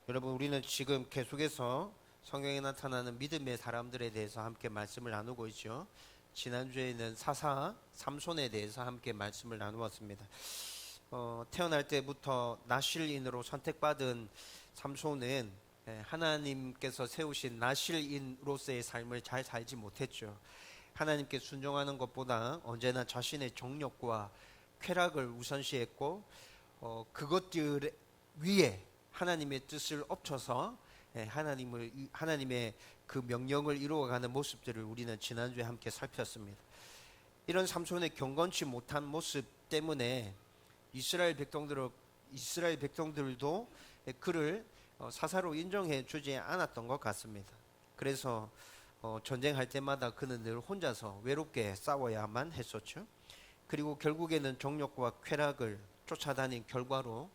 여러분, 우리는 지금 계속해서 성경에 나타나는 믿음의 사람들에 대해서 함께 말씀을 나누고 있죠. 지난주에는 사사 삼손에 대해서 함께 말씀을 나누었습니다. 태어날 때부터 나실인으로 선택받은 삼손은 하나님께서 세우신 나실인으로서의 삶을 잘 살지 못했죠. 하나님께 순종하는 것보다 언제나 자신의 정욕과 쾌락을 우선시했고, 그것들 위에 하나님의 뜻을 엎쳐서 하나님의 그 명령을 이루어가는 모습들을 우리는 지난주에 함께 살폈습니다. 이런 삼손의 경건치 못한 모습 때문에 이스라엘 백성들도 그를 사사로 인정해 주지 않았던 것 같습니다. 그래서 전쟁할 때마다 그는 늘 혼자서 외롭게 싸워야만 했었죠. 그리고 결국에는 정욕과 쾌락을 쫓아다닌 결과로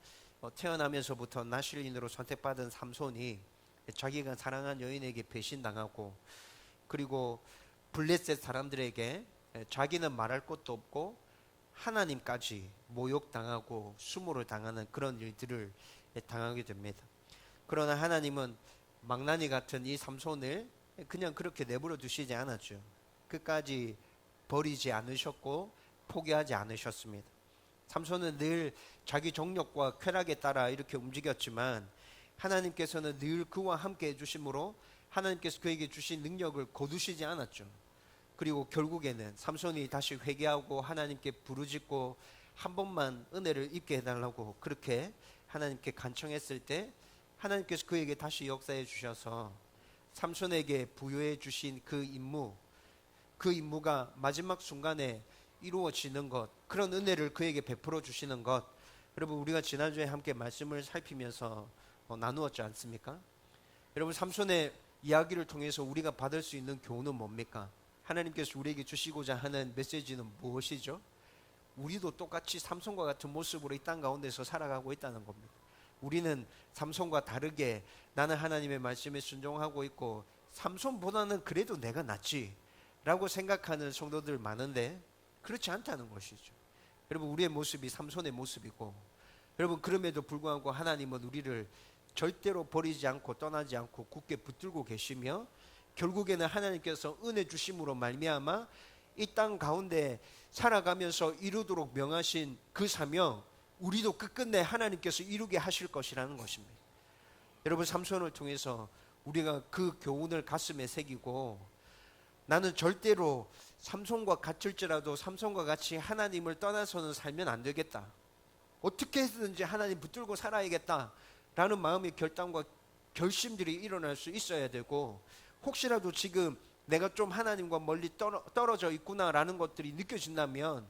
태어나면서부터 나실인으로 선택받은 삼손이 자기가 사랑한 여인에게 배신당하고, 그리고 블레셋 사람들에게 자기는 말할 것도 없고 하나님까지 모욕당하고 수모를 당하는 그런 일들을 당하게 됩니다. 그러나 하나님은 망나니 같은 이 삼손을 그냥 그렇게 내버려 두시지 않았죠. 끝까지 버리지 않으셨고 포기하지 않으셨습니다. 삼손은 늘 자기 정욕과 쾌락에 따라 이렇게 움직였지만 하나님께서는 늘 그와 함께 해주심으로 하나님께서 그에게 주신 능력을 거두시지 않았죠. 그리고 결국에는 삼손이 다시 회개하고 하나님께 부르짖고 한 번만 은혜를 입게 해달라고 그렇게 하나님께 간청했을 때 하나님께서 그에게 다시 역사해 주셔서 삼손에게 부여해 주신 그 임무가 마지막 순간에 이루어지는 것, 그런 은혜를 그에게 베풀어 주시는 것, 여러분, 우리가 지난주에 함께 말씀을 살피면서 나누었지 않습니까? 여러분, 삼손의 이야기를 통해서 우리가 받을 수 있는 교훈은 뭡니까? 하나님께서 우리에게 주시고자 하는 메시지는 무엇이죠? 우리도 똑같이 삼손과 같은 모습으로 이 땅 가운데서 살아가고 있다는 겁니다. 우리는 삼손과 다르게 나는 하나님의 말씀에 순종하고 있고 삼손보다는 그래도 내가 낫지 라고 생각하는 성도들 많은데 그렇지 않다는 것이죠. 여러분, 우리의 모습이 삼손의 모습이고, 여러분, 그럼에도 불구하고 하나님은 우리를 절대로 버리지 않고 떠나지 않고 굳게 붙들고 계시며, 결국에는 하나님께서 은혜 주심으로 말미암아 이 땅 가운데 살아가면서 이루도록 명하신 그 사명, 우리도 끝끝내 하나님께서 이루게 하실 것이라는 것입니다. 여러분, 삼손을 통해서 우리가 그 교훈을 가슴에 새기고, 나는 절대로 삼손과 같을지라도 삼손과 같이 하나님을 떠나서는 살면 안 되겠다, 어떻게 해서든지 하나님 붙들고 살아야겠다 라는 마음의 결단과 결심들이 일어날 수 있어야 되고, 혹시라도 지금 내가 좀 하나님과 멀리 떨어져 있구나 라는 것들이 느껴진다면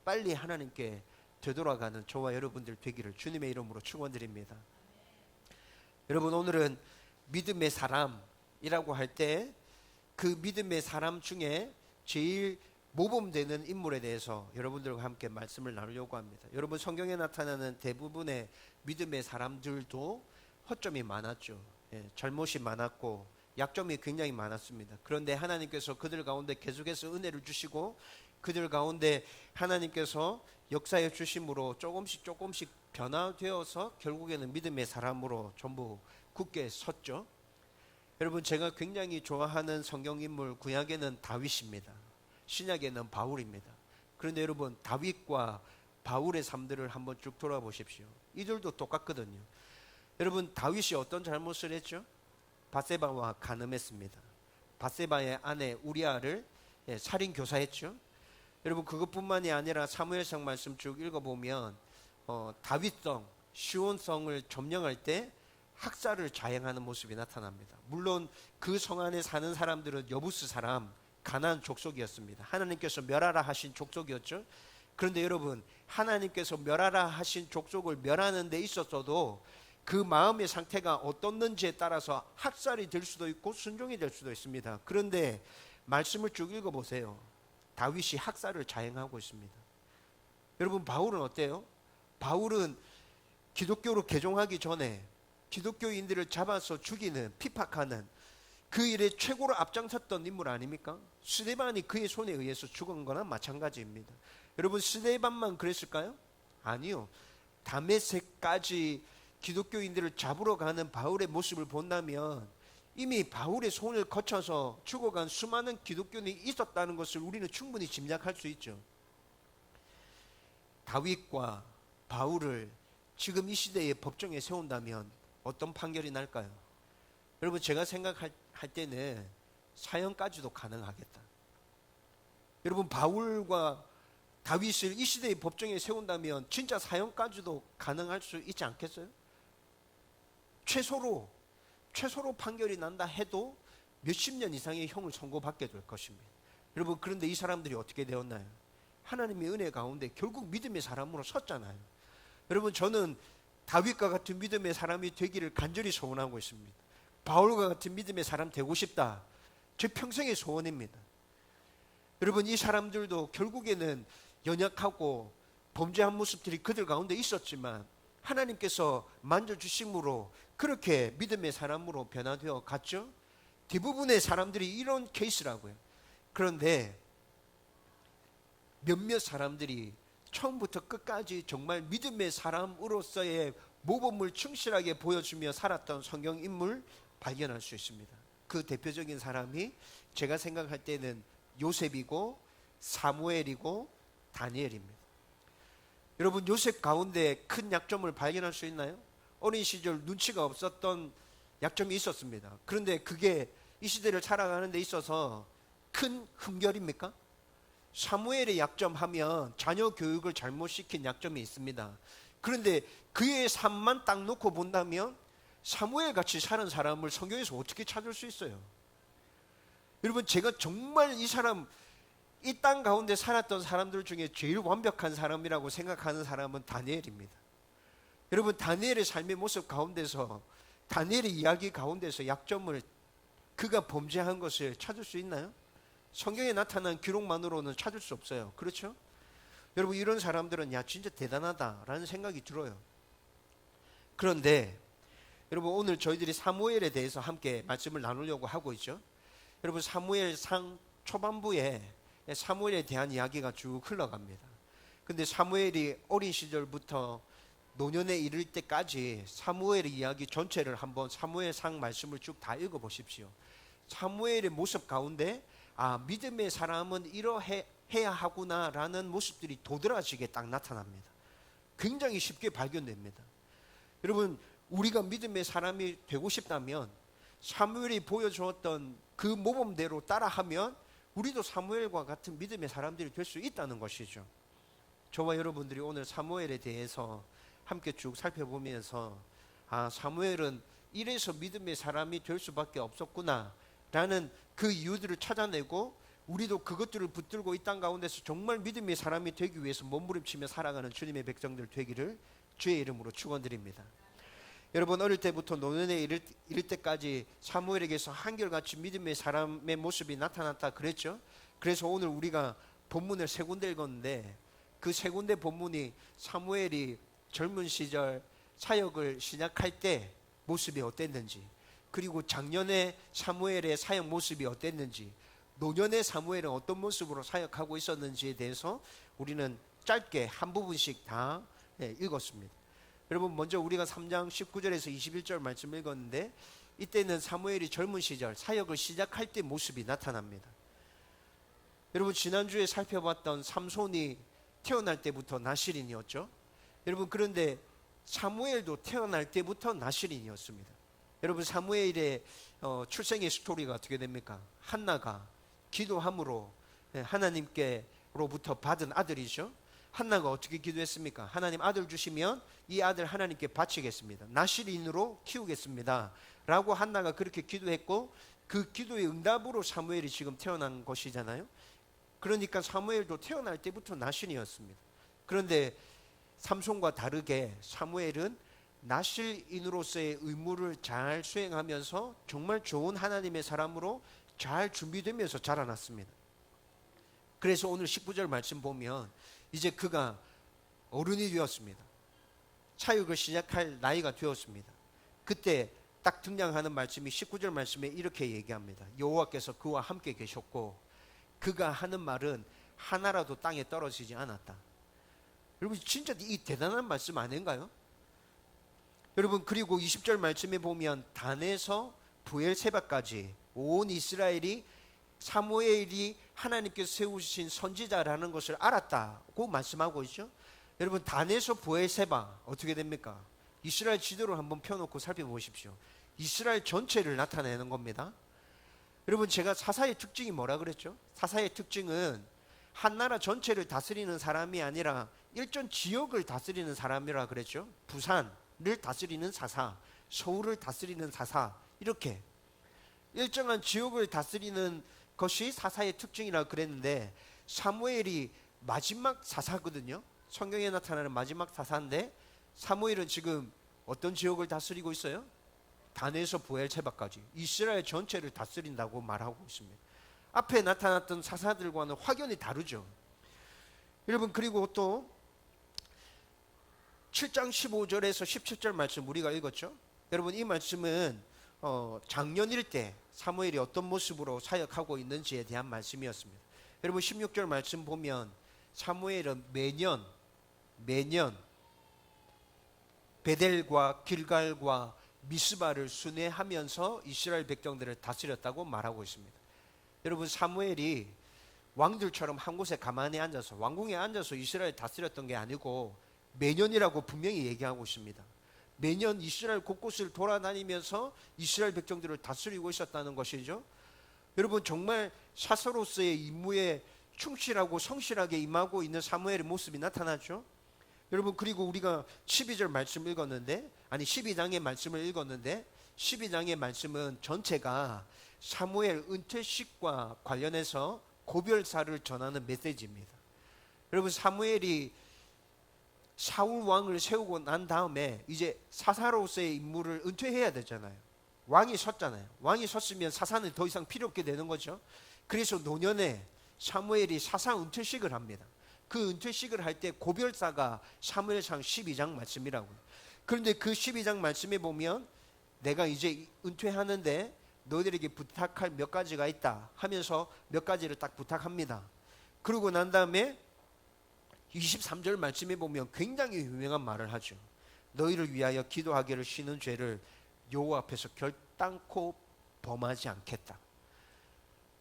빨리 하나님께 되돌아가는 저와 여러분들 되기를 주님의 이름으로 축원드립니다. 여러분, 오늘은 믿음의 사람이라고 할 때 그 믿음의 사람 중에 제일 모범되는 인물에 대해서 여러분들과 함께 말씀을 나누려고 합니다. 여러분, 성경에 나타나는 대부분의 믿음의 사람들도 허점이 많았죠. 잘못이 많았고 약점이 굉장히 많았습니다. 그런데 하나님께서 그들 가운데 계속해서 은혜를 주시고 그들 가운데 하나님께서 역사해 주심으로 조금씩 변화되어서 결국에는 믿음의 사람으로 전부 굳게 섰죠. 여러분, 제가 굉장히 좋아하는 성경인물, 구약에는 다윗입니다. 신약에는 바울입니다. 그런데 여러분, 다윗과 바울의 삶들을 한번 쭉 돌아보십시오. 이들도 똑같거든요. 여러분, 다윗이 어떤 잘못을 했죠? 밧세바와 간음했습니다. 밧세바의 아내 우리아를 살인 교사했죠. 여러분, 그것뿐만이 아니라 사무엘상 말씀 쭉 읽어보면 다윗성, 시온성을 점령할 때 학살을 자행하는 모습이 나타납니다. 물론 그 성 안에 사는 사람들은 여부스 사람, 가나안 족속이었습니다. 하나님께서 멸하라 하신 족속이었죠. 그런데 여러분, 하나님께서 멸하라 하신 족속을 멸하는 데 있었어도 그 마음의 상태가 어떻는지에 따라서 학살이 될 수도 있고 순종이 될 수도 있습니다. 그런데 말씀을 쭉 읽어보세요. 다윗이 학살을 자행하고 있습니다. 여러분, 바울은 어때요? 바울은 기독교로 개종하기 전에 기독교인들을 잡아서 죽이는, 핍박하는 그 일에 최고로 앞장섰던 인물 아닙니까? 스데반이 그의 손에 의해서 죽은 거나 마찬가지입니다. 여러분, 스데반만 그랬을까요? 아니요. 다메섹까지 기독교인들을 잡으러 가는 바울의 모습을 본다면 이미 바울의 손을 거쳐서 죽어간 수많은 기독교인이 있었다는 것을 우리는 충분히 짐작할 수 있죠. 다윗과 바울을 지금 이 시대의 법정에 세운다면 어떤 판결이 날까요? 여러분, 제가 생각할 때는 사형까지도 가능하겠다. 여러분, 바울과 다윗을 이 시대의 법정에 세운다면 진짜 사형까지도 가능할 수 있지 않겠어요? 최소로 판결이 난다 해도 몇십 년 이상의 형을 선고받게 될 것입니다. 여러분, 그런데 이 사람들이 어떻게 되었나요? 하나님의 은혜 가운데 결국 믿음의 사람으로 섰잖아요. 여러분, 저는 다윗과 같은 믿음의 사람이 되기를 간절히 소원하고 있습니다. 바울과 같은 믿음의 사람 되고 싶다. 제 평생의 소원입니다. 여러분, 이 사람들도 결국에는 연약하고 범죄한 모습들이 그들 가운데 있었지만 하나님께서 만져주심으로 그렇게 믿음의 사람으로 변화되어 갔죠. 대부분의 사람들이 이런 케이스라고요. 그런데 몇몇 사람들이 처음부터 끝까지 정말 믿음의 사람으로서의 모범을 충실하게 보여주며 살았던 성경 인물 발견할 수 있습니다. 그 대표적인 사람이 제가 생각할 때는 요셉이고 사무엘이고 다니엘입니다. 여러분, 요셉 가운데 큰 약점을 발견할 수 있나요? 어린 시절 눈치가 없었던 약점이 있었습니다. 그런데 그게 이 시대를 살아가는 데 있어서 큰 흠결입니까? 사무엘의 약점 하면 자녀 교육을 잘못 시킨 약점이 있습니다. 그런데 그의 삶만 딱 놓고 본다면 사무엘 같이 사는 사람을 성경에서 어떻게 찾을 수 있어요? 여러분, 제가 정말 이 사람, 이 땅 가운데 살았던 사람들 중에 제일 완벽한 사람이라고 생각하는 사람은 다니엘입니다. 여러분, 다니엘의 삶의 모습 가운데서, 다니엘의 이야기 가운데서 약점을, 그가 범죄한 것을 찾을 수 있나요? 성경에 나타난 기록만으로는 찾을 수 없어요. 그렇죠? 여러분, 이런 사람들은 야, 진짜 대단하다라는 생각이 들어요. 그런데 여러분, 오늘 저희들이 사무엘에 대해서 함께 말씀을 나누려고 하고 있죠. 여러분, 사무엘상 초반부에 사무엘에 대한 이야기가 쭉 흘러갑니다. 근데 사무엘이 어린 시절부터 노년에 이를 때까지 사무엘의 이야기 전체를 한번 사무엘상 말씀을 쭉 다 읽어보십시오. 사무엘의 모습 가운데 믿음의 사람은 이러해야 하구나라는 모습들이 도드라지게 딱 나타납니다. 굉장히 쉽게 발견됩니다. 여러분, 우리가 믿음의 사람이 되고 싶다면 사무엘이 보여주었던 그 모범대로 따라하면 우리도 사무엘과 같은 믿음의 사람들이 될 수 있다는 것이죠. 저와 여러분들이 오늘 사무엘에 대해서 함께 쭉 살펴보면서 사무엘은 이래서 믿음의 사람이 될 수밖에 없었구나 라는 그 이유들을 찾아내고 우리도 그것들을 붙들고 이 땅 가운데서 정말 믿음의 사람이 되기 위해서 몸부림치며 살아가는 주님의 백성들 되기를 주의 이름으로 축원드립니다. 여러분, 어릴 때부터 노년에 이를 때까지 사무엘에게서 한결같이 믿음의 사람의 모습이 나타났다 그랬죠. 그래서 오늘 우리가 본문을 세 군데 읽었는데 그 세 군데 본문이 사무엘이 젊은 시절 사역을 시작할 때 모습이 어땠는지, 그리고 작년에 사무엘의 사역 모습이 어땠는지, 노년의 사무엘은 어떤 모습으로 사역하고 있었는지에 대해서 우리는 짧게 한 부분씩 다 읽었습니다. 여러분, 먼저 우리가 3장 19절에서 21절 말씀 읽었는데 이때는 사무엘이 젊은 시절 사역을 시작할 때 모습이 나타납니다. 여러분, 지난주에 살펴봤던 삼손이 태어날 때부터 나실인이었죠. 여러분, 그런데 사무엘도 태어날 때부터 나실인이었습니다. 여러분, 사무엘의 출생의 스토리가 어떻게 됩니까? 한나가 기도함으로 하나님께로부터 받은 아들이죠. 한나가 어떻게 기도했습니까? 하나님 아들 주시면 이 아들 하나님께 바치겠습니다. 나실인으로 키우겠습니다 라고 한나가 그렇게 기도했고 그 기도의 응답으로 사무엘이 지금 태어난 것이잖아요. 그러니까 사무엘도 태어날 때부터 나실인이었습니다. 그런데 삼손과 다르게 사무엘은 나실인으로서의 의무를 잘 수행하면서 정말 좋은 하나님의 사람으로 잘 준비되면서 자라났습니다. 그래서 오늘 19절 말씀 보면 이제 그가 어른이 되었습니다. 사역을 시작할 나이가 되었습니다. 그때 딱 등장하는 말씀이 19절 말씀에 이렇게 얘기합니다. 여호와께서 그와 함께 계셨고 그가 하는 말은 하나라도 땅에 떨어지지 않았다. 여러분, 진짜 이 대단한 말씀 아닌가요? 여러분 그리고 20절 말씀에 보면 단에서 브엘세바까지 온 이스라엘이 사무엘이 하나님께서 세우신 선지자라는 것을 알았다고 말씀하고 있죠. 여러분 단에서 브엘세바 어떻게 됩니까? 이스라엘 지도를 한번 펴놓고 살펴보십시오. 이스라엘 전체를 나타내는 겁니다. 여러분 제가 사사의 특징이 뭐라 그랬죠? 사사의 특징은 한 나라 전체를 다스리는 사람이 아니라 일정 지역을 다스리는 사람이라 그랬죠. 부산을 다스리는 사사, 서울을 다스리는 사사, 이렇게 일정한 지역을 다스리는 것이 사사의 특징이라 그랬는데 사무엘이 마지막 사사거든요. 성경에 나타나는 마지막 사사인데 사무엘은 지금 어떤 지역을 다스리고 있어요? 단에서 브엘세바까지 이스라엘 전체를 다스린다고 말하고 있습니다. 앞에 나타났던 사사들과는 확연히 다르죠. 여러분 그리고 또 7장 15절에서 17절 말씀 우리가 읽었죠. 여러분 이 말씀은 작년일 때 사무엘이 어떤 모습으로 사역하고 있는지에 대한 말씀이었습니다. 여러분 16절 말씀 보면 사무엘은 매년 베델과 길갈과 미스바를 순회하면서 이스라엘 백성들을 다스렸다고 말하고 있습니다. 여러분 사무엘이 왕들처럼 한 곳에 가만히 앉아서 왕궁에 앉아서 이스라엘 다스렸던 게 아니고 매년이라고 분명히 얘기하고 있습니다. 매년 이스라엘 곳곳을 돌아다니면서 이스라엘 백성들을 다스리고 있었다는 것이죠. 여러분 정말 사사로서의 임무에 충실하고 성실하게 임하고 있는 사무엘의 모습이 나타나죠. 여러분 그리고 우리가 12절 말씀 읽었는데 12장의 말씀을 읽었는데 12장의 말씀은 전체가 사무엘 은퇴식과 관련해서 고별사를 전하는 메시지입니다. 여러분 사무엘이 사울 왕을 세우고 난 다음에 이제 사사로서의 임무를 은퇴해야 되잖아요. 왕이 섰잖아요. 왕이 섰으면 사사는 더 이상 필요 없게 되는 거죠. 그래서 노년에 사무엘이 사사 은퇴식을 합니다. 그 은퇴식을 할 때 고별사가 사무엘상 12장 말씀이라고요. 그런데 그 12장 말씀에 보면 내가 이제 은퇴하는데 너희들에게 부탁할 몇 가지가 있다 하면서 몇 가지를 딱 부탁합니다. 그러고 난 다음에 23절 말씀에 보면 굉장히 유명한 말을 하죠. 너희를 위하여 기도하기를 쉬는 죄를 여호와 앞에서 결단코 범하지 않겠다.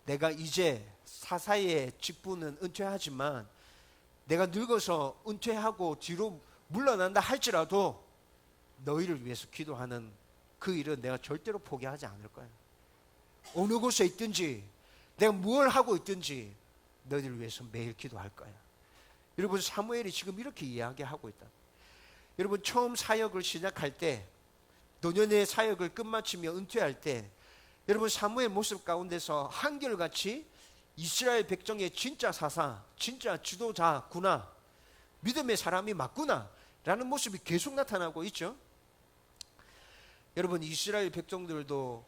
내가 이제 사사의 직분은 은퇴하지만 내가 늙어서 은퇴하고 뒤로 물러난다 할지라도 너희를 위해서 기도하는 그 일은 내가 절대로 포기하지 않을 거야. 어느 곳에 있든지 내가 뭘 하고 있든지 너희를 위해서 매일 기도할 거야. 여러분 사무엘이 지금 이렇게 이야기하고 있다. 여러분 처음 사역을 시작할 때 노년의 사역을 끝마치며 은퇴할 때 여러분 사무엘 모습 가운데서 한결같이 이스라엘 백성의 진짜 사사, 진짜 지도자구나, 믿음의 사람이 맞구나 라는 모습이 계속 나타나고 있죠. 여러분 이스라엘 백성들도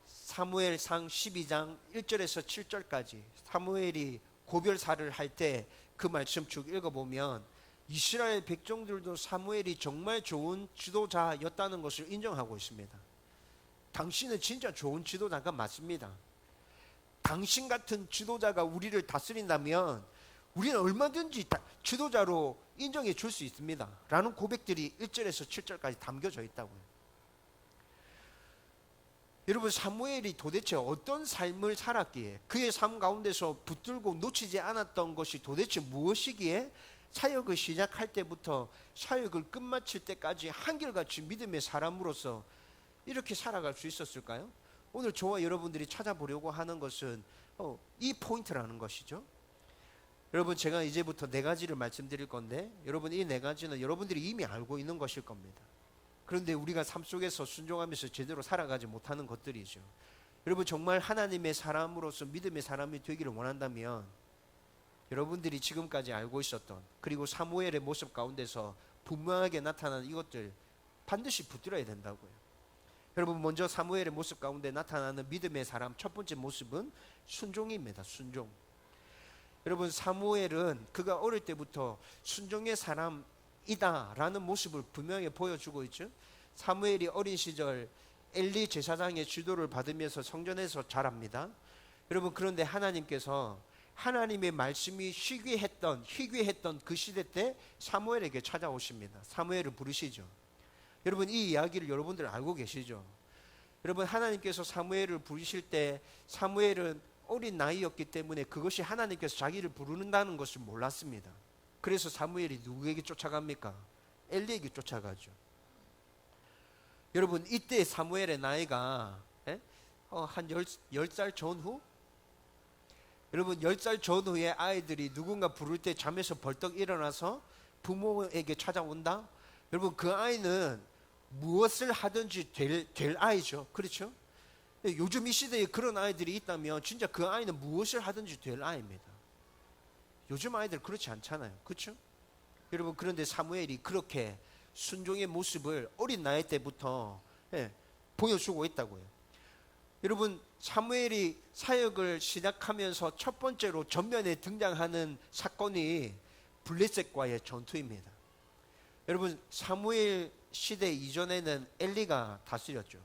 사무엘상 12장 1절에서 7절까지 사무엘이 고별사를 할 때 그 말씀 쭉 읽어보면 이스라엘 백성들도 사무엘이 정말 좋은 지도자였다는 것을 인정하고 있습니다. 당신은 진짜 좋은 지도자가 맞습니다. 당신 같은 지도자가 우리를 다스린다면 우리는 얼마든지 지도자로 인정해 줄 수 있습니다 라는 고백들이 1절에서 7절까지 담겨져 있다고요. 여러분 사무엘이 도대체 어떤 삶을 살았기에 그의 삶 가운데서 붙들고 놓치지 않았던 것이 도대체 무엇이기에 사역을 시작할 때부터 사역을 끝마칠 때까지 한결같이 믿음의 사람으로서 이렇게 살아갈 수 있었을까요? 오늘 저와 여러분들이 찾아보려고 하는 것은 이 포인트라는 것이죠. 여러분 제가 이제부터 4가지를 말씀드릴 건데 여러분 이 4가지는 여러분들이 이미 알고 있는 것일 겁니다. 그런데 우리가 삶 속에서 순종하면서 제대로 살아가지 못하는 것들이죠. 여러분 정말 하나님의 사람으로서 믿음의 사람이 되기를 원한다면 여러분들이 지금까지 알고 있었던 그리고 사무엘의 모습 가운데서 분명하게 나타나는 이것들 반드시 붙들어야 된다고요. 여러분 먼저 사무엘의 모습 가운데 나타나는 믿음의 사람 첫 번째 모습은 순종입니다. 순종. 여러분 사무엘은 그가 어릴 때부터 순종의 사람이다라는 모습을 분명히 보여주고 있죠. 사무엘이 어린 시절 엘리 제사장의 지도를 받으면서 성전에서 자랍니다. 여러분 그런데 하나님께서 하나님의 말씀이 희귀했던 그 시대 때 사무엘에게 찾아오십니다. 사무엘을 부르시죠. 여러분 이 이야기를 여러분들 알고 계시죠? 여러분 하나님께서 사무엘을 부르실 때 사무엘은 어린 나이였기 때문에 그것이 하나님께서 자기를 부르는다는 것을 몰랐습니다. 그래서 사무엘이 누구에게 쫓아갑니까? 엘리에게 쫓아가죠. 여러분 이때 사무엘의 나이가 한 10살 전후? 여러분 10살 전후에 아이들이 누군가 부를 때 잠에서 벌떡 일어나서 부모에게 찾아온다? 여러분 그 아이는 무엇을 하든지 될 아이죠. 그렇죠? 요즘 이 시대에 그런 아이들이 있다면 진짜 그 아이는 무엇을 하든지 될 아이입니다. 요즘 아이들 그렇지 않잖아요. 그렇죠? 여러분 그런데 사무엘이 그렇게 순종의 모습을 어린 나이 때부터 보여주고 있다고요. 여러분 사무엘이 사역을 시작하면서 첫 번째로 전면에 등장하는 사건이 블레셋과의 전투입니다. 여러분 사무엘 시대 이전에는 엘리가 다스렸죠.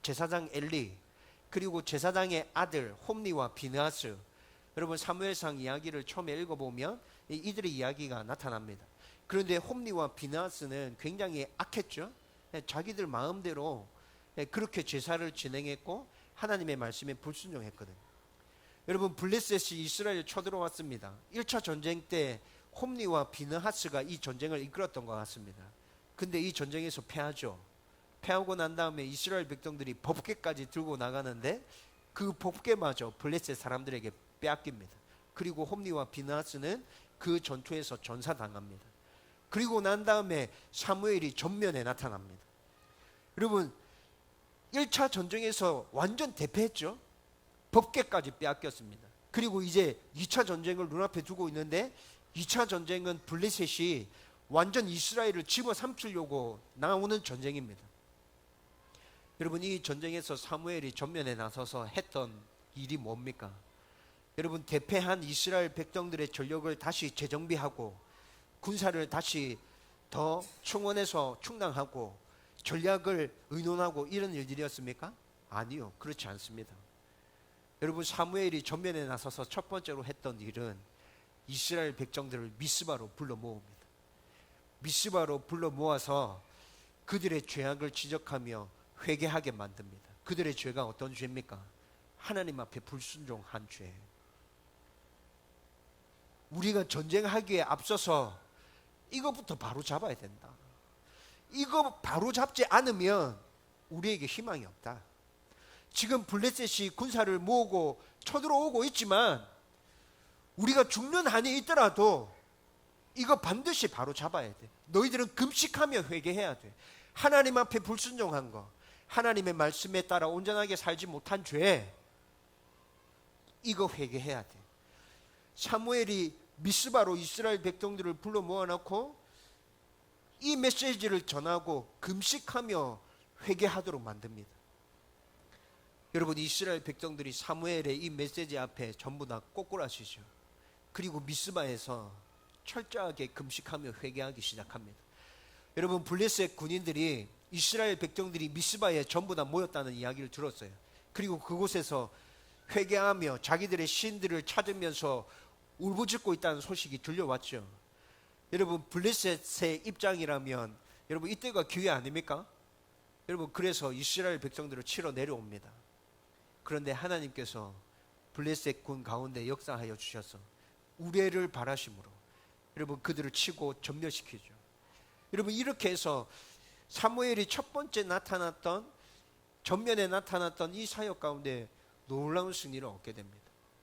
제사장 엘리, 그리고 제사장의 아들 홈리와 비느하스. 여러분 사무엘상 이야기를 처음에 읽어보면 이들의 이야기가 나타납니다. 그런데 홈리와 비느하스는 굉장히 악했죠. 자기들 마음대로 그렇게 제사를 진행했고 하나님의 말씀에 불순종했거든요. 여러분 블레셋이 이스라엘에 쳐들어왔습니다. 1차 전쟁 때 홈리와 비느하스가 이 전쟁을 이끌었던 것 같습니다. 근데 이 전쟁에서 패하죠. 패하고 난 다음에 이스라엘 백성들이 법궤까지 들고 나가는데 그 법궤마저 블레셋 사람들에게 빼앗깁니다. 그리고 홈리와 비느하스는 그 전투에서 전사당합니다. 그리고 난 다음에 사무엘이 전면에 나타납니다. 여러분 1차 전쟁에서 완전 대패했죠. 법궤까지 빼앗겼습니다. 그리고 이제 2차 전쟁을 눈앞에 두고 있는데 2차 전쟁은 블레셋이 완전 이스라엘을 집어삼키려고 나오는 전쟁입니다. 여러분 이 전쟁에서 사무엘이 전면에 나서서 했던 일이 뭡니까? 여러분 대패한 이스라엘 백성들의 전력을 다시 재정비하고 군사를 다시 더 충원해서 충당하고 전략을 의논하고 이런 일들이었습니까? 아니요, 그렇지 않습니다. 여러분 사무엘이 전면에 나서서 첫 번째로 했던 일은 이스라엘 백성들을 미스바로 불러 모읍니다. 미스바로 불러 모아서 그들의 죄악을 지적하며 회개하게 만듭니다. 그들의 죄가 어떤 죄입니까? 하나님 앞에 불순종한 죄. 우리가 전쟁하기에 앞서서 이것부터 바로 잡아야 된다. 이거 바로 잡지 않으면 우리에게 희망이 없다. 지금 블레셋이 군사를 모으고 쳐들어오고 있지만 우리가 죽는 한이 있더라도 이거 반드시 바로 잡아야 돼. 너희들은 금식하며 회개해야 돼. 하나님 앞에 불순종한 거, 하나님의 말씀에 따라 온전하게 살지 못한 죄, 이거 회개해야 돼. 사무엘이 미스바로 이스라엘 백성들을 불러 모아놓고 이 메시지를 전하고 금식하며 회개하도록 만듭니다. 여러분 이스라엘 백성들이 사무엘의 이 메시지 앞에 전부 다 꼬꾸라지죠. 그리고 미스바에서 철저하게 금식하며 회개하기 시작합니다. 여러분 블레셋 군인들이 이스라엘 백성들이 미스바에 전부 다 모였다는 이야기를 들었어요. 그리고 그곳에서 회개하며 자기들의 신들을 찾으면서 울부짖고 있다는 소식이 들려왔죠. 여러분 블레셋의 입장이라면 여러분 이때가 기회 아닙니까? 여러분 그래서 이스라엘 백성들을 치러 내려옵니다. 그런데 하나님께서 블레셋 군 가운데 역사하여 주셔서 우레를 바라심으로 여러분 그들을 치고 전멸시키죠. 여러분 이렇게 해서 사무엘이 첫 번째 나타났던 전면에 나타났던 이 사역 가운데 놀라운 승리를 얻게 됩니다.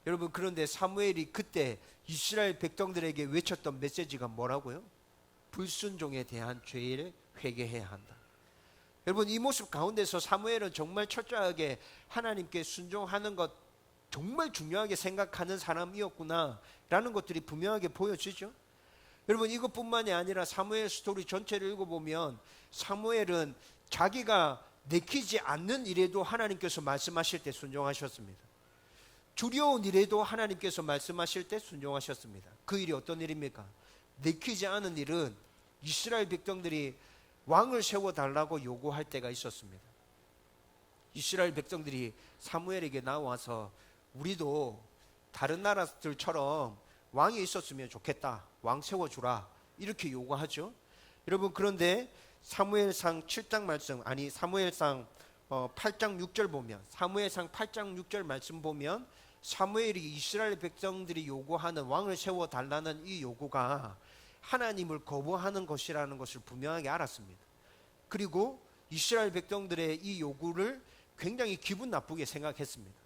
여러분 그런데 사무엘이 그때 이스라엘 백성들에게 외쳤던 메시지가 뭐라고요? 불순종에 대한 죄를 회개해야 한다. 여러분 이 모습 가운데서 사무엘은 정말 철저하게 하나님께 순종하는 것 정말 중요하게 생각하는 사람이었구나 라는 것들이 분명하게 보여지죠. 여러분 이것뿐만이 아니라 사무엘 스토리 전체를 읽어보면 사무엘은 자기가 내키지 않는 일에도 하나님께서 말씀하실 때 순종하셨습니다. 두려운 일에도 하나님께서 말씀하실 때 순종하셨습니다. 그 일이 어떤 일입니까? 내키지 않은 일은 이스라엘 백성들이 왕을 세워달라고 요구할 때가 있었습니다. 이스라엘 백성들이 사무엘에게 나와서 우리도 다른 나라들처럼 왕이 있었으면 좋겠다. 왕 세워주라. 이렇게 요구하죠. 여러분 그런데 사무엘상 7장 말씀, 아니 사무엘상 8장 6절 보면, 사무엘상 8장 6절 말씀 보면 사무엘이 이스라엘 백성들이 요구하는 왕을 세워달라는 이 요구가 하나님을 거부하는 것이라는 것을 분명하게 알았습니다. 그리고 이스라엘 백성들의 이 요구를 굉장히 기분 나쁘게 생각했습니다.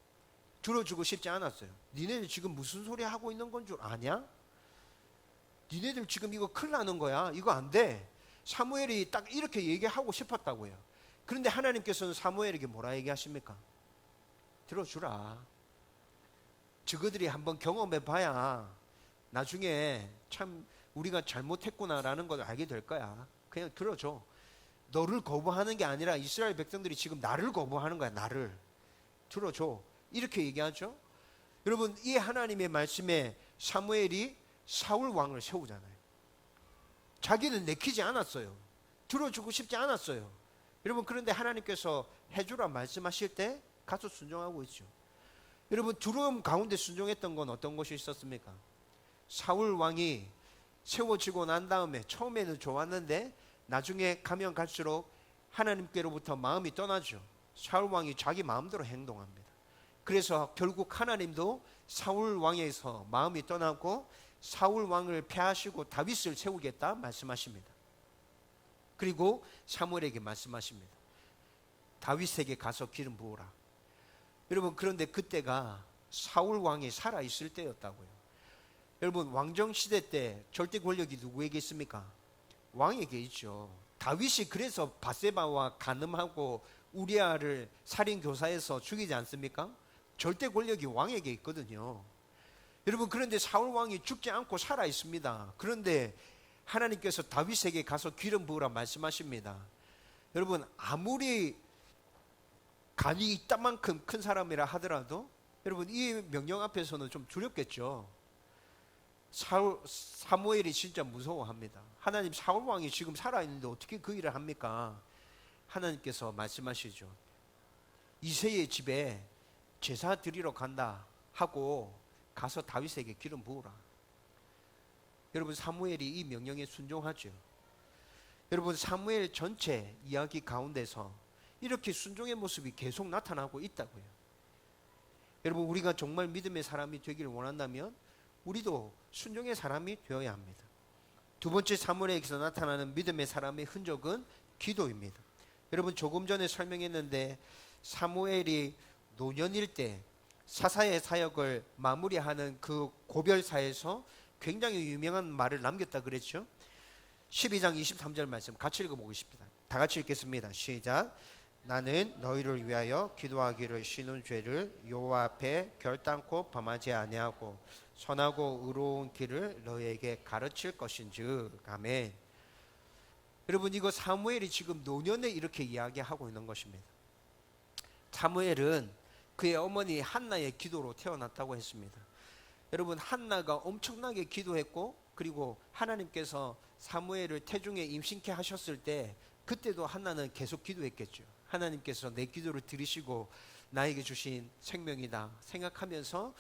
들어주고 싶지 않았어요. 니네들 지금 무슨 소리 하고 있는 건 줄 아냐? 니네들 지금 이거 큰일 나는 거야. 이거 안 돼. 사무엘이 딱 이렇게 얘기하고 싶었다고요. 그런데 하나님께서는 사무엘에게 뭐라 얘기하십니까? 들어주라. 저거들이 한번 경험해 봐야 나중에 참 우리가 잘못했구나라는 걸 알게 될 거야. 그냥 들어줘. 너를 거부하는 게 아니라 이스라엘 백성들이 지금 나를 거부하는 거야. 나를. 들어줘. 이렇게 얘기하죠. 여러분, 이 하나님의 말씀에 사무엘이 사울 왕을 세우잖아요. 자기는 내키지 않았어요. 들어주고 싶지 않았어요. 여러분, 그런데 하나님께서 해주라 말씀하실 때 가서 순종하고 있죠. 여러분, 두려움 가운데 순종했던 건 어떤 것이 있었습니까? 사울 왕이 세워지고 난 다음에 처음에는 좋았는데 나중에 가면 갈수록 하나님께로부터 마음이 떠나죠. 사울 왕이 자기 마음대로 행동합니다. 그래서 결국 하나님도 사울 왕에서 마음이 떠나고 사울 왕을 패하시고 다윗을 세우겠다 말씀하십니다. 그리고 사무엘에게 말씀하십니다. 다윗에게 가서 기름 부으라. 여러분, 그런데 그때가 사울 왕이 살아있을 때였다고요. 여러분, 왕정시대 때 절대 권력이 누구에게 있습니까? 왕에게 있죠. 다윗이 그래서 바세바와 간음하고 우리아를 살인교사해서 죽이지 않습니까? 절대 권력이 왕에게 있거든요. 여러분, 그런데 사울 왕이 죽지 않고 살아 있습니다. 그런데 하나님께서 다윗에게 가서 기름 부으라 말씀하십니다. 여러분, 아무리 간이 이따만큼 큰 사람이라 하더라도 여러분, 이 명령 앞에서는 좀 두렵겠죠. 사무엘이 진짜 무서워합니다. 하나님, 사울 왕이 지금 살아있는데 어떻게 그 일을 합니까? 하나님께서 말씀하시죠. 이새의 집에 제사 드리러 간다 하고 가서 다윗에게 기름 부으라. 여러분, 사무엘이 이 명령에 순종하죠. 여러분, 사무엘 전체 이야기 가운데서 이렇게 순종의 모습이 계속 나타나고 있다고요. 여러분, 우리가 정말 믿음의 사람이 되기를 원한다면 우리도 순종의 사람이 되어야 합니다. 두 번째 사무엘에게서 나타나는 믿음의 사람의 흔적은 기도입니다. 여러분, 조금 전에 설명했는데 사무엘이 노년일 때 사사의 사역을 마무리하는 그 고별사에서 굉장히 유명한 말을 남겼다 그랬죠. 12장 23절 말씀 같이 읽어보겠습니다. 다 같이 읽겠습니다. 시작. 나는 너희를 위하여 기도하기를 쉬는 죄를 여호와 앞에 결단코 범하지 아니하고 선하고 의로운 길을 너희에게 가르칠 것인즉. 아멘. 여러분, 이거 사무엘이 지금 노년에 이렇게 이야기하고 있는 것입니다. 사무엘은 그의 어머니 한나의 기도로 태어났다고 했습니다. 여러분, 한나가 엄청나게 기도했고, 그리고 하나님께서 사무엘을 태중에 임신케 하셨을 때 그때도 한나는 계속 기도했겠죠. 하나님께서 내 기도를 들으시고 나에게 주신 생명이다 생각하면서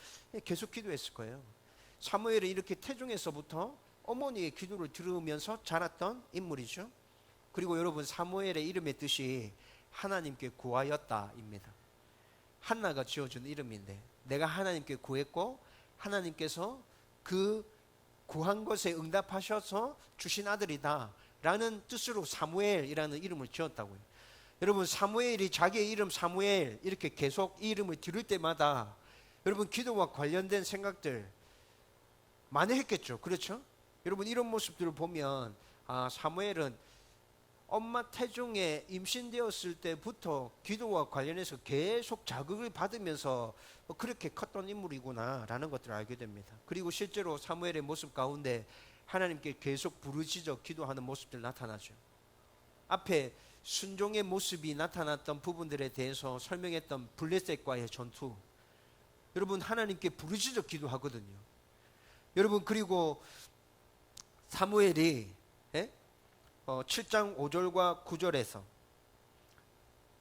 계속 기도했을 거예요. 사무엘은 이렇게 태중에서부터 어머니의 기도를 들으면서 자랐던 인물이죠. 그리고 여러분, 사무엘의 이름의 뜻이 하나님께 구하였다입니다. 한나가 지어준 이름인데 내가 하나님께 구했고 하나님께서 그 구한 것에 응답하셔서 주신 아들이다 라는 뜻으로 사무엘이라는 이름을 지었다고요. 여러분, 사무엘이 자기의 이름 사무엘 이렇게 계속 이 이름을 들을 때마다 여러분, 기도와 관련된 생각들 많이 했겠죠. 그렇죠? 여러분, 이런 모습들을 보면 사무엘은 엄마 태중에 임신되었을 때부터 기도와 관련해서 계속 자극을 받으면서 그렇게 컸던 인물이구나 라는 것들을 알게 됩니다. 그리고 실제로 사무엘의 모습 가운데 하나님께 계속 부르짖어 기도하는 모습들 나타나죠. 앞에 순종의 모습이 나타났던 부분들에 대해서 설명했던 블레셋과의 전투, 여러분, 하나님께 부르짖어 기도하거든요. 여러분, 그리고 사무엘이 7장 5절과 9절에서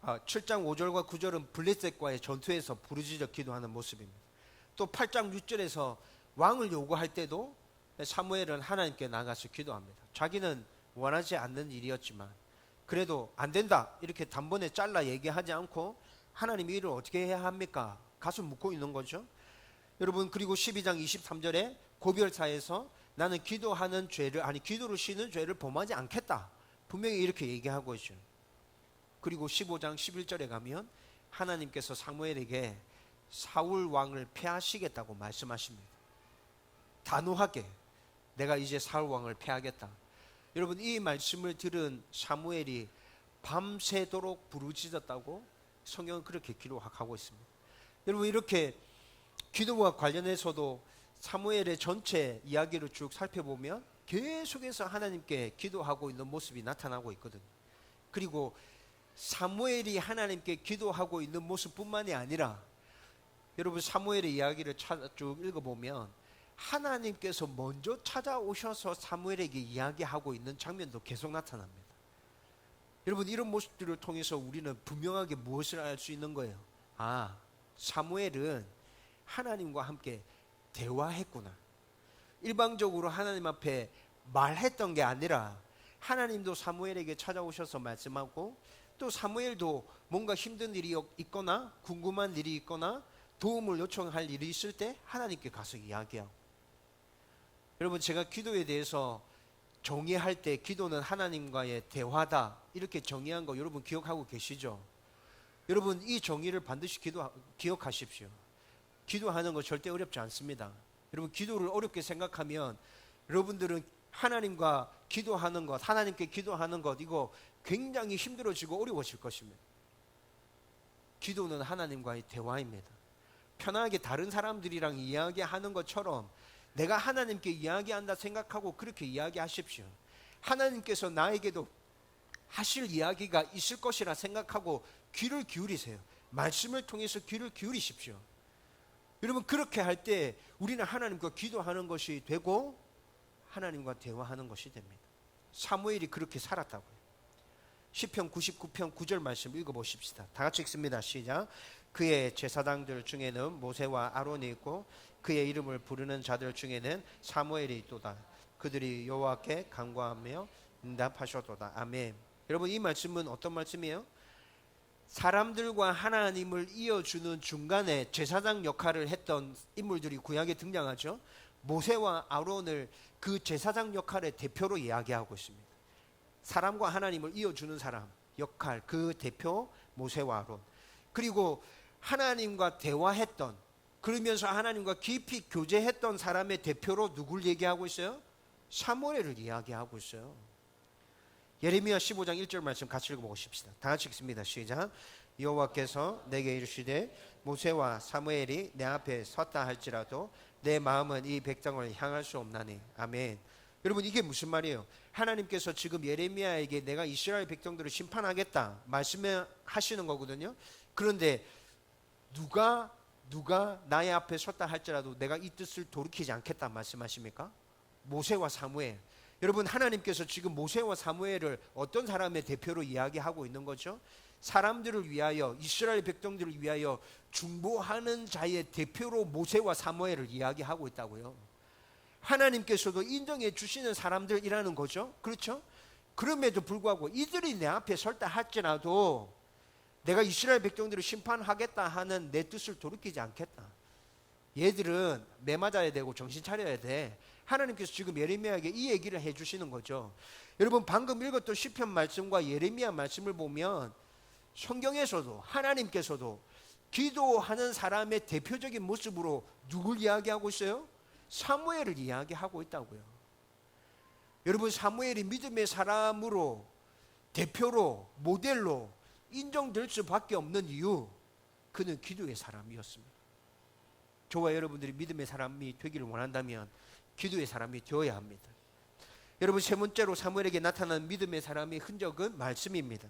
7장 5절과 9절은 블레셋과의 전투에서 부르짖어 기도하는 모습입니다. 또 8장 6절에서 왕을 요구할 때도 사무엘은 하나님께 나가서 기도합니다. 자기는 원하지 않는 일이었지만 그래도 안 된다 이렇게 단번에 잘라 얘기하지 않고 하나님이 이를 어떻게 해야 합니까? 가슴 묻고 있는 거죠. 여러분, 그리고 12장 23절에 고별사에서 나는 기도하는 죄를, 아니 기도를 쉬는 죄를 범하지 않겠다, 분명히 이렇게 얘기하고 있죠. 그리고 15장 11절에 가면 하나님께서 사무엘에게 사울 왕을 패하시겠다고 말씀하십니다. 단호하게 내가 이제 사울 왕을 패하겠다. 여러분, 이 말씀을 들은 사무엘이 밤새도록 부르짖었다고 성경은 그렇게 기록하고 있습니다. 여러분, 이렇게 기도와 관련해서도 사무엘의 전체 이야기를 쭉 살펴보면 계속해서 하나님께 기도하고 있는 모습이 나타나고 있거든요. 그리고 사무엘이 하나님께 기도하고 있는 모습뿐만이 아니라 여러분, 사무엘의 이야기를 쭉 읽어보면 하나님께서 먼저 찾아오셔서 사무엘에게 이야기하고 있는 장면도 계속 나타납니다. 여러분, 이런 모습들을 통해서 우리는 분명하게 무엇을 알 수 있는 거예요? 아, 사무엘은 하나님과 함께 대화했구나. 일방적으로 하나님 앞에 말했던 게 아니라 하나님도 사무엘에게 찾아오셔서 말씀하고, 또 사무엘도 뭔가 힘든 일이 있거나 궁금한 일이 있거나 도움을 요청할 일이 있을 때 하나님께 가서 이야기하고. 여러분, 제가 기도에 대해서 정의할 때 기도는 하나님과의 대화다 이렇게 정의한 거 여러분 기억하고 계시죠? 여러분, 이 정의를 반드시 기억하십시오. 기도하는 거 절대 어렵지 않습니다. 여러분, 기도를 어렵게 생각하면 여러분들은 하나님과 기도하는 것, 하나님께 기도하는 것, 이거 굉장히 힘들어지고 어려워질 것입니다. 기도는 하나님과의 대화입니다. 편하게 다른 사람들이랑 이야기하는 것처럼 내가 하나님께 이야기한다 생각하고 그렇게 이야기하십시오. 하나님께서 나에게도 하실 이야기가 있을 것이라 생각하고 귀를 기울이세요. 말씀을 통해서 귀를 기울이십시오. 여러분, 그렇게 할 때 우리는 하나님과 기도하는 것이 되고 하나님과 대화하는 것이 됩니다. 사무엘이 그렇게 살았다고요. 시편 99편 9절 말씀 읽어보십시다. 다 같이 읽습니다. 시작. 그의 제사장들 중에는 모세와 아론이 있고 그의 이름을 부르는 자들 중에는 사무엘이 있도다. 그들이 여호와께 간구하며 응답하셨도다. 아멘. 여러분, 이 말씀은 어떤 말씀이에요? 사람들과 하나님을 이어주는 중간에 제사장 역할을 했던 인물들이 구약에 등장하죠. 모세와 아론을 그 제사장 역할의 대표로 이야기하고 있습니다. 사람과 하나님을 이어주는 사람 역할, 그 대표 모세와 아론. 그리고 하나님과 대화했던, 그러면서 하나님과 깊이 교제했던 사람의 대표로 누굴 얘기하고 있어요? 사무엘을 이야기하고 있어요. 예레미야 15장 1절 말씀 같이 읽어보십시다. 다 같이 읽습니다. 시작. 여호와께서 내게 이르시되 모세와 사무엘이 내 앞에 섰다 할지라도 내 마음은 이 백성을 향할 수 없나니. 아멘. 여러분, 이게 무슨 말이에요? 하나님께서 지금 예레미야에게 내가 이스라엘 백성들을 심판하겠다 말씀하시는 거거든요. 그런데 누가 나의 앞에 섰다 할지라도 내가 이 뜻을 돌이키지 않겠다 말씀하십니까? 모세와 사무엘. 여러분, 하나님께서 지금 모세와 사무엘을 어떤 사람의 대표로 이야기하고 있는 거죠? 사람들을 위하여, 이스라엘 백성들을 위하여 중보하는 자의 대표로 모세와 사무엘을 이야기하고 있다고요. 하나님께서도 인정해 주시는 사람들이라는 거죠. 그렇죠? 그럼에도 불구하고 이들이 내 앞에 설다 할지라도 내가 이스라엘 백성들을 심판하겠다 하는 내 뜻을 돌이키지 않겠다. 얘들은 매 맞아야 되고 정신 차려야 돼. 하나님께서 지금 예레미야에게 이 얘기를 해주시는 거죠. 여러분, 방금 읽었던 시편 말씀과 예레미야 말씀을 보면 성경에서도 하나님께서도 기도하는 사람의 대표적인 모습으로 누굴 이야기하고 있어요? 사무엘을 이야기하고 있다고요. 여러분, 사무엘이 믿음의 사람으로, 대표로, 모델로 인정될 수밖에 없는 이유, 그는 기도의 사람이었습니다. 저와 여러분들이 믿음의 사람이 되기를 원한다면 기도의 사람이 되어야 합니다. 여러분, 세 번째로 사무엘에게 나타난 믿음의 사람의 흔적은 말씀입니다.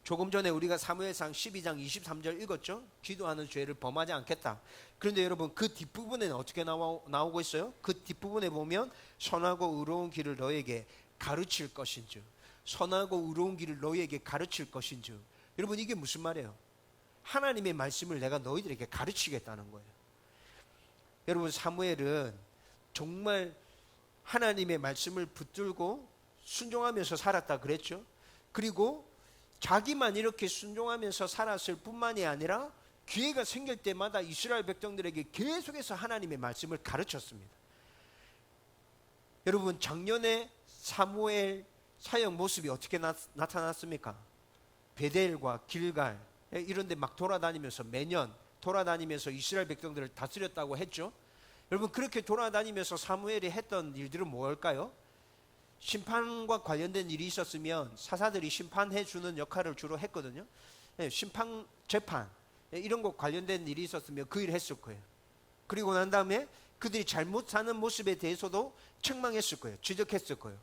조금 전에 우리가 사무엘상 12장 23절 읽었죠? 기도하는 죄를 범하지 않겠다. 그런데 여러분, 그 뒷부분에는 어떻게 나오고 있어요? 그 뒷부분에 보면 선하고 의로운 길을 너에게 가르칠 것인즉, 선하고 의로운 길을 너희에게 가르칠 것인즉. 여러분, 이게 무슨 말이에요? 하나님의 말씀을 내가 너희들에게 가르치겠다는 거예요. 여러분, 사무엘은 정말 하나님의 말씀을 붙들고 순종하면서 살았다 그랬죠. 그리고 자기만 이렇게 순종하면서 살았을 뿐만이 아니라 기회가 생길 때마다 이스라엘 백성들에게 계속해서 하나님의 말씀을 가르쳤습니다. 여러분, 작년에 사무엘 사역 모습이 어떻게 나타났습니까? 베델과 길갈 이런 데 막 돌아다니면서, 매년 돌아다니면서 이스라엘 백성들을 다스렸다고 했죠. 여러분, 그렇게 돌아다니면서 사무엘이 했던 일들은 뭘까요? 심판과 관련된 일이 있었으면 사사들이 심판해 주는 역할을 주로 했거든요. 심판, 재판 이런 것 관련된 일이 있었으면 그 일을 했을 거예요. 그리고 난 다음에 그들이 잘못 사는 모습에 대해서도 책망했을 거예요. 지적했을 거예요.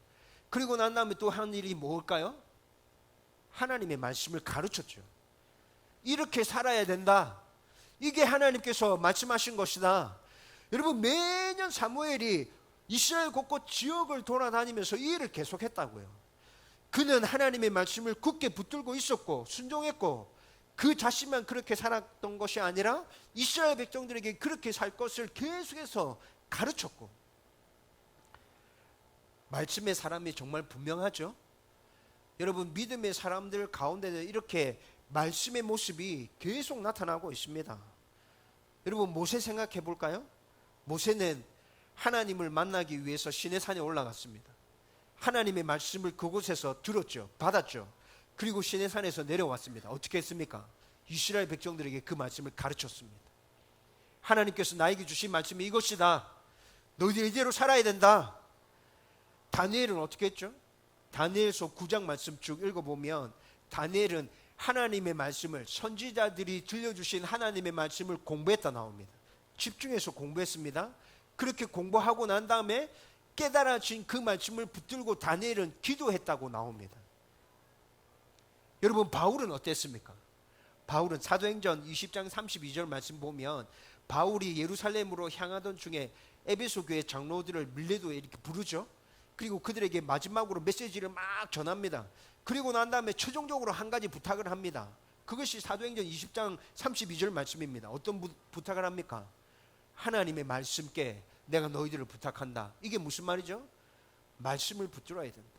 그리고 난 다음에 또 한 일이 뭘까요? 하나님의 말씀을 가르쳤죠. 이렇게 살아야 된다. 이게 하나님께서 말씀하신 것이다. 여러분, 매년 사무엘이 이스라엘 곳곳 지역을 돌아다니면서 이 일을 계속했다고요. 그는 하나님의 말씀을 굳게 붙들고 있었고 순종했고, 그 자신만 그렇게 살았던 것이 아니라 이스라엘 백성들에게 그렇게 살 것을 계속해서 가르쳤고, 말씀의 사람이 정말 분명하죠. 여러분, 믿음의 사람들 가운데는 이렇게 말씀의 모습이 계속 나타나고 있습니다. 여러분, 모세 생각해 볼까요? 모세는 하나님을 만나기 위해서 시내산에 올라갔습니다. 하나님의 말씀을 그곳에서 들었죠. 받았죠. 그리고 시내산에서 내려왔습니다. 어떻게 했습니까? 이스라엘 백성들에게 그 말씀을 가르쳤습니다. 하나님께서 나에게 주신 말씀이 이것이다. 너희들 이대로 살아야 된다. 다니엘은 어떻게 했죠? 다니엘서 9장 말씀 쭉 읽어보면 다니엘은 하나님의 말씀을, 선지자들이 들려주신 하나님의 말씀을 공부했다 나옵니다. 집중해서 공부했습니다. 그렇게 공부하고 난 다음에 깨달아진 그 말씀을 붙들고 다니엘은 기도했다고 나옵니다. 여러분, 바울은 어땠습니까? 바울은 사도행전 20장 32절 말씀 보면 바울이 예루살렘으로 향하던 중에 에베소 교회 장로들을 밀레도에 이렇게 부르죠. 그리고 그들에게 마지막으로 메시지를 막 전합니다. 그리고 난 다음에 최종적으로 한 가지 부탁을 합니다. 그것이 사도행전 20장 32절 말씀입니다. 어떤 부탁을 합니까? 하나님의 말씀께 내가 너희들을 부탁한다. 이게 무슨 말이죠? 말씀을 붙들어야 된다.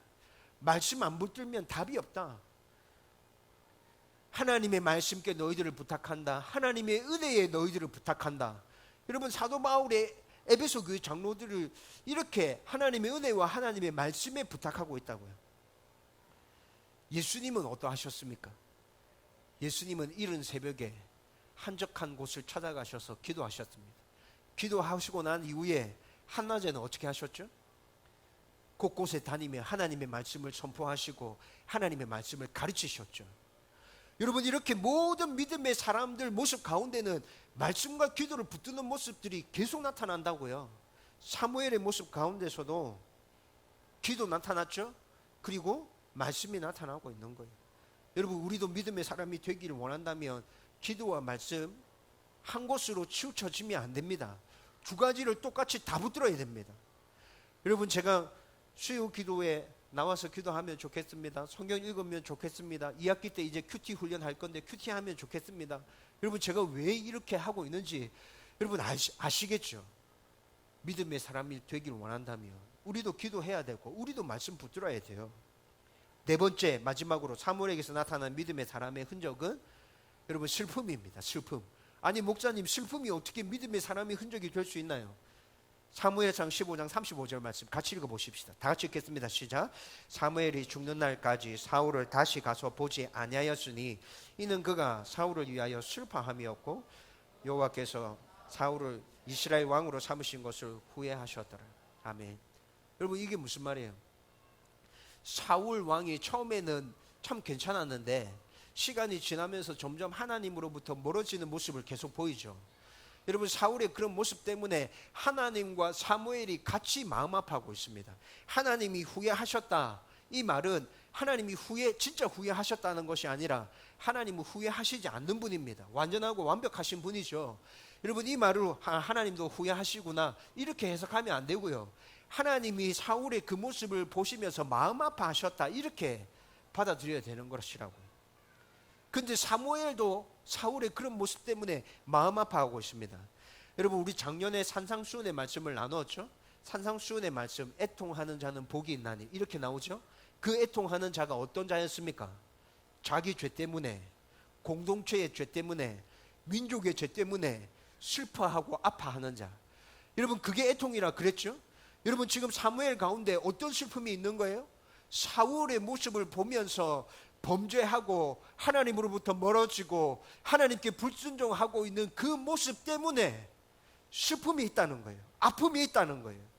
말씀 안 붙들면 답이 없다. 하나님의 말씀께 너희들을 부탁한다. 하나님의 은혜에 너희들을 부탁한다. 여러분, 사도 바울의 에베소 교회 장로들을 이렇게 하나님의 은혜와 하나님의 말씀에 부탁하고 있다고요. 예수님은 어떠하셨습니까? 예수님은 이른 새벽에 한적한 곳을 찾아가셔서 기도하셨습니다. 기도하시고 난 이후에 한낮에는 어떻게 하셨죠? 곳곳에 다니며 하나님의 말씀을 선포하시고 하나님의 말씀을 가르치셨죠. 여러분, 이렇게 모든 믿음의 사람들 모습 가운데는 말씀과 기도를 붙드는 모습들이 계속 나타난다고요. 사무엘의 모습 가운데서도 기도 나타났죠. 그리고 말씀이 나타나고 있는 거예요. 여러분, 우리도 믿음의 사람이 되기를 원한다면 기도와 말씀 한 곳으로 치우쳐지면 안 됩니다. 두 가지를 똑같이 다 붙들어야 됩니다. 여러분, 제가 수요 기도에 나와서 기도하면 좋겠습니다. 성경 읽으면 좋겠습니다. 2학기 때 이제 큐티 훈련 할 건데 큐티 하면 좋겠습니다. 여러분, 제가 왜 이렇게 하고 있는지 여러분 아시겠죠? 믿음의 사람이 되기를 원한다면 우리도 기도해야 되고 우리도 말씀 붙들어야 돼요. 네 번째, 마지막으로 사무엘에게서 나타난 믿음의 사람의 흔적은 여러분 슬픔입니다. 슬픔. 아니, 목사님, 슬픔이 어떻게 믿음의 사람의 흔적이 될 수 있나요? 사무엘상 15장 35절 말씀 같이 읽어보십시다. 다 같이 읽겠습니다. 시작. 사무엘이 죽는 날까지 사울을 다시 가서 보지 아니하였으니 이는 그가 사울을 위하여 슬퍼함이었고 여호와께서 사울을 이스라엘 왕으로 삼으신 것을 후회하셨더라. 아멘. 여러분, 이게 무슨 말이에요? 사울 왕이 처음에는 참 괜찮았는데 시간이 지나면서 점점 하나님으로부터 멀어지는 모습을 계속 보이죠. 여러분, 사울의 그런 모습 때문에 하나님과 사무엘이 같이 마음 아파하고 있습니다. 하나님이 후회하셨다. 이 말은 하나님이 진짜 후회하셨다는 것이 아니라 하나님은 후회하시지 않는 분입니다. 완전하고 완벽하신 분이죠. 여러분, 이 말을 하나님도 후회하시구나 이렇게 해석하면 안 되고요. 하나님이 사울의 그 모습을 보시면서 마음 아파하셨다 이렇게 받아들여야 되는 것이라고요. 근데 사무엘도 사울의 그런 모습 때문에 마음 아파하고 있습니다. 여러분, 우리 작년에 산상수훈의 말씀을 나누었죠. 산상수훈의 말씀, 애통하는 자는 복이 있나니 이렇게 나오죠. 그 애통하는 자가 어떤 자였습니까? 자기 죄 때문에, 공동체의 죄 때문에, 민족의 죄 때문에 슬퍼하고 아파하는 자. 여러분, 그게 애통이라 그랬죠? 여러분, 지금 사무엘 가운데 어떤 슬픔이 있는 거예요? 사울의 모습을 보면서 범죄하고 하나님으로부터 멀어지고 하나님께 불순종하고 있는 그 모습 때문에 슬픔이 있다는 거예요. 아픔이 있다는 거예요.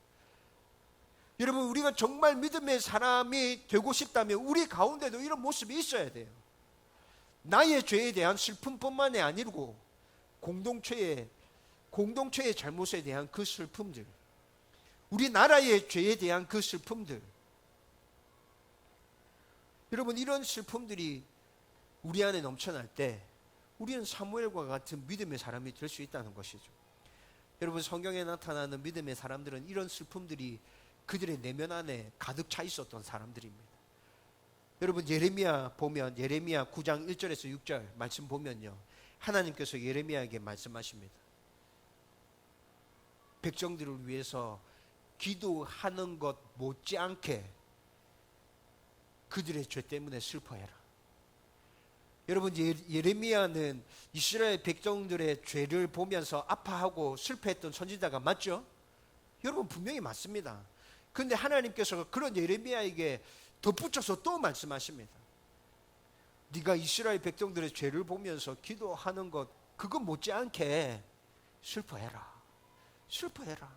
여러분, 우리가 정말 믿음의 사람이 되고 싶다면 우리 가운데도 이런 모습이 있어야 돼요. 나의 죄에 대한 슬픔뿐만이 아니고 공동체의 잘못에 대한 그 슬픔들, 우리나라의 죄에 대한 그 슬픔들. 여러분, 이런 슬픔들이 우리 안에 넘쳐날 때 우리는 사무엘과 같은 믿음의 사람이 될 수 있다는 것이죠. 여러분, 성경에 나타나는 믿음의 사람들은 이런 슬픔들이 그들의 내면 안에 가득 차 있었던 사람들입니다. 여러분, 예레미야 보면 예레미야 9장 1절에서 6절 말씀 보면요, 하나님께서 예레미야에게 말씀하십니다. 백성들을 위해서 기도하는 것 못지않게 그들의 죄 때문에 슬퍼해라. 여러분, 예레미야는 이스라엘 백성들의 죄를 보면서 아파하고 슬퍼했던 선지자가 맞죠? 여러분, 분명히 맞습니다. 그런데 하나님께서 그런 예레미야에게 덧붙여서 또 말씀하십니다. 네가 이스라엘 백성들의 죄를 보면서 기도하는 것 그거 못지않게 슬퍼해라. 슬퍼해라.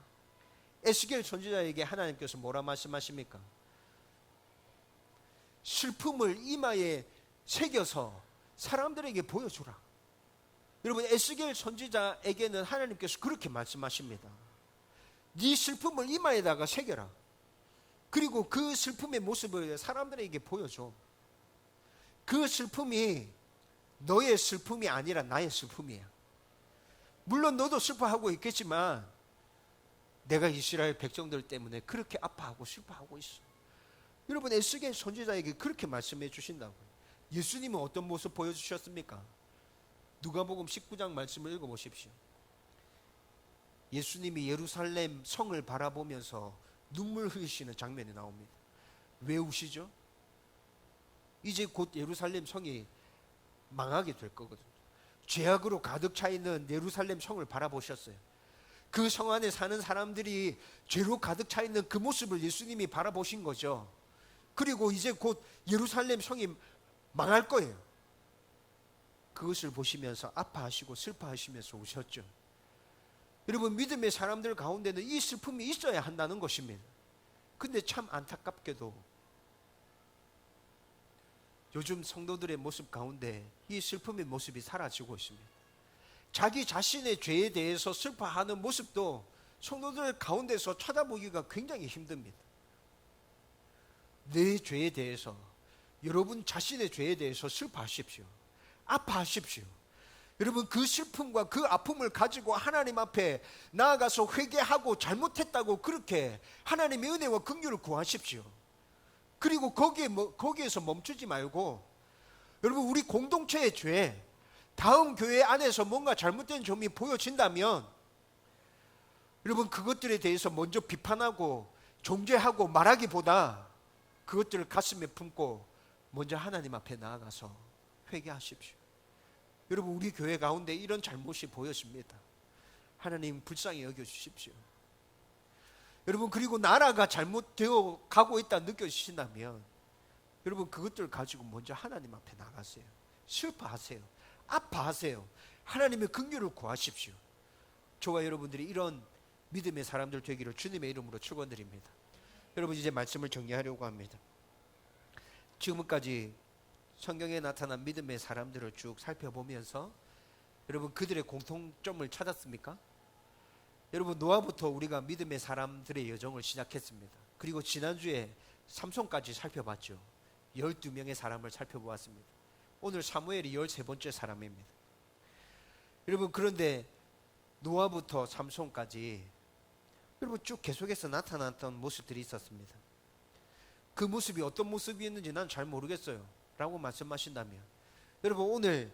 에스겔 선지자에게 하나님께서 뭐라 말씀하십니까? 슬픔을 이마에 새겨서 사람들에게 보여주라. 여러분, 에스겔 선지자에게는 하나님께서 그렇게 말씀하십니다. 네 슬픔을 이마에다가 새겨라. 그리고 그 슬픔의 모습을 사람들에게 보여줘. 그 슬픔이 너의 슬픔이 아니라 나의 슬픔이야. 물론 너도 슬퍼하고 있겠지만 내가 이스라엘 백성들 때문에 그렇게 아파하고 슬퍼하고 있어. 여러분, 에스겔 선지자에게 그렇게 말씀해 주신다고요. 예수님은 어떤 모습 보여주셨습니까? 누가복음 19장 말씀을 읽어보십시오. 예수님이 예루살렘 성을 바라보면서 눈물 흘리시는 장면이 나옵니다. 왜 우시죠? 이제 곧 예루살렘 성이 망하게 될 거거든요. 죄악으로 가득 차 있는 예루살렘 성을 바라보셨어요. 그 성 안에 사는 사람들이 죄로 가득 차 있는 그 모습을 예수님이 바라보신 거죠. 그리고 이제 곧 예루살렘 성이 망할 거예요. 그것을 보시면서 아파하시고 슬퍼하시면서 우셨죠. 여러분, 믿음의 사람들 가운데는 이 슬픔이 있어야 한다는 것입니다. 근데 참 안타깝게도 요즘 성도들의 모습 가운데 이 슬픔의 모습이 사라지고 있습니다. 자기 자신의 죄에 대해서 슬퍼하는 모습도 성도들 가운데서 찾아보기가 굉장히 힘듭니다. 내 죄에 대해서, 여러분 자신의 죄에 대해서 슬퍼하십시오. 아파하십시오. 여러분, 그 슬픔과 그 아픔을 가지고 하나님 앞에 나아가서 회개하고 잘못했다고 그렇게 하나님의 은혜와 긍휼을 구하십시오. 그리고 거기에서 멈추지 말고, 여러분, 우리 공동체의 죄, 다음 교회 안에서 뭔가 잘못된 점이 보여진다면 여러분, 그것들에 대해서 먼저 비판하고 정죄하고 말하기보다 그것들을 가슴에 품고 먼저 하나님 앞에 나아가서 회개하십시오. 여러분, 우리 교회 가운데 이런 잘못이 보여집니다. 하나님 불쌍히 여겨주십시오. 여러분, 그리고 나라가 잘못되어 가고 있다 느껴지신다면 여러분, 그것들을 가지고 먼저 하나님 앞에 나가세요. 슬퍼하세요. 아파하세요. 하나님의 긍휼을 구하십시오. 저와 여러분들이 이런 믿음의 사람들 되기를 주님의 이름으로 축원드립니다. 여러분, 이제 말씀을 정리하려고 합니다. 지금까지 성경에 나타난 믿음의 사람들을 쭉 살펴보면서 여러분, 그들의 공통점을 찾았습니까? 여러분, 노아부터 우리가 믿음의 사람들의 여정을 시작했습니다. 그리고 지난주에 삼손까지 살펴봤죠. 12명의 사람을 살펴보았습니다. 오늘 사무엘이 13번째 사람입니다. 여러분, 그런데 노아부터 삼손까지 여러분 쭉 계속해서 나타났던 모습들이 있었습니다. 그 모습이 어떤 모습이었는지 난 잘 모르겠어요 라고 말씀하신다면, 여러분, 오늘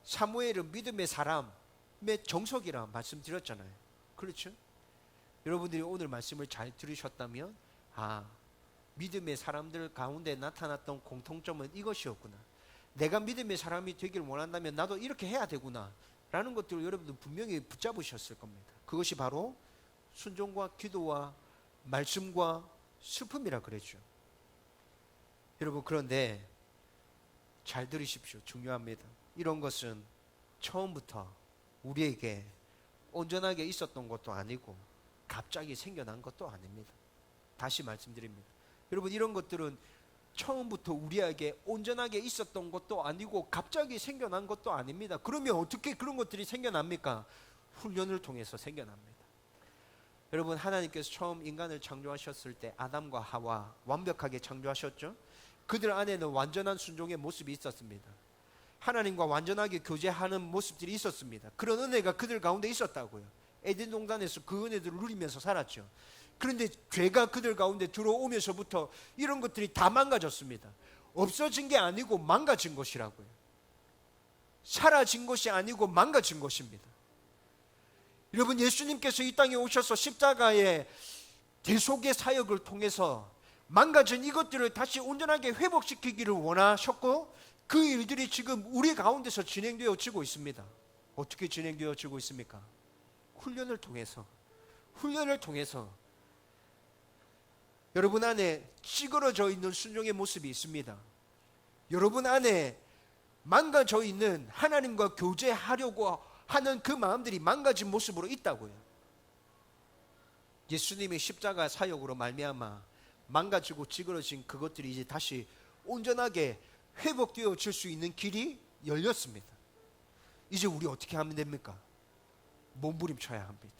사무엘은 믿음의 사람의 정석이라 말씀드렸잖아요. 그렇죠? 여러분들이 오늘 말씀을 잘 들으셨다면, 믿음의 사람들 가운데 나타났던 공통점은 이것이었구나. 내가 믿음의 사람이 되길 원한다면 나도 이렇게 해야 되구나 라는 것들을 여러분들 분명히 붙잡으셨을 겁니다. 그것이 바로 순종과 기도와 말씀과 슬픔이라 그랬죠. 여러분, 그런데 잘 들으십시오. 중요합니다. 이런 것은 처음부터 우리에게 온전하게 있었던 것도 아니고 갑자기 생겨난 것도 아닙니다. 다시 말씀드립니다. 여러분, 이런 것들은 처음부터 우리에게 온전하게 있었던 것도 아니고 갑자기 생겨난 것도 아닙니다. 그러면 어떻게 그런 것들이 생겨납니까? 훈련을 통해서 생겨납니다. 여러분, 하나님께서 처음 인간을 창조하셨을 때 아담과 하와 완벽하게 창조하셨죠? 그들 안에는 완전한 순종의 모습이 있었습니다. 하나님과 완전하게 교제하는 모습들이 있었습니다. 그런 은혜가 그들 가운데 있었다고요. 에덴 동산에서 그 은혜들을 누리면서 살았죠. 그런데 죄가 그들 가운데 들어오면서부터 이런 것들이 다 망가졌습니다. 없어진 게 아니고 망가진 것이라고요. 사라진 것이 아니고 망가진 것입니다. 여러분, 예수님께서 이 땅에 오셔서 십자가의 대속의 사역을 통해서 망가진 이것들을 다시 온전하게 회복시키기를 원하셨고, 그 일들이 지금 우리 가운데서 진행되어지고 있습니다. 어떻게 진행되어지고 있습니까? 훈련을 통해서. 여러분 안에 찌그러져 있는 순종의 모습이 있습니다. 여러분 안에 망가져 있는 하나님과 교제하려고 하는 그 마음들이 망가진 모습으로 있다고요. 예수님의 십자가 사역으로 말미암아 망가지고 찌그러진 그것들이 이제 다시 온전하게 회복되어질 수 있는 길이 열렸습니다. 이제 우리 어떻게 하면 됩니까? 몸부림쳐야 합니다.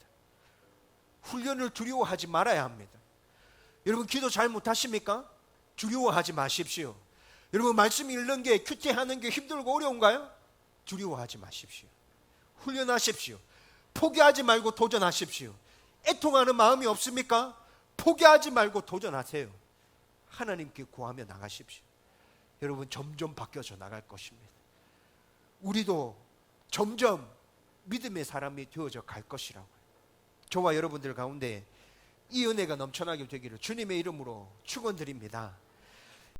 훈련을 두려워하지 말아야 합니다. 여러분, 기도 잘 못하십니까? 두려워하지 마십시오. 여러분, 말씀 읽는 게, 큐티하는 게 힘들고 어려운가요? 두려워하지 마십시오. 훈련하십시오. 포기하지 말고 도전하십시오. 애통하는 마음이 없습니까? 포기하지 말고 도전하세요. 하나님께 구하며 나가십시오. 여러분, 점점 바뀌어져 나갈 것입니다. 우리도 점점 믿음의 사람이 되어져 갈 것이라고요. 저와 여러분들 가운데 이 은혜가 넘쳐나게 되기를 주님의 이름으로 축원드립니다.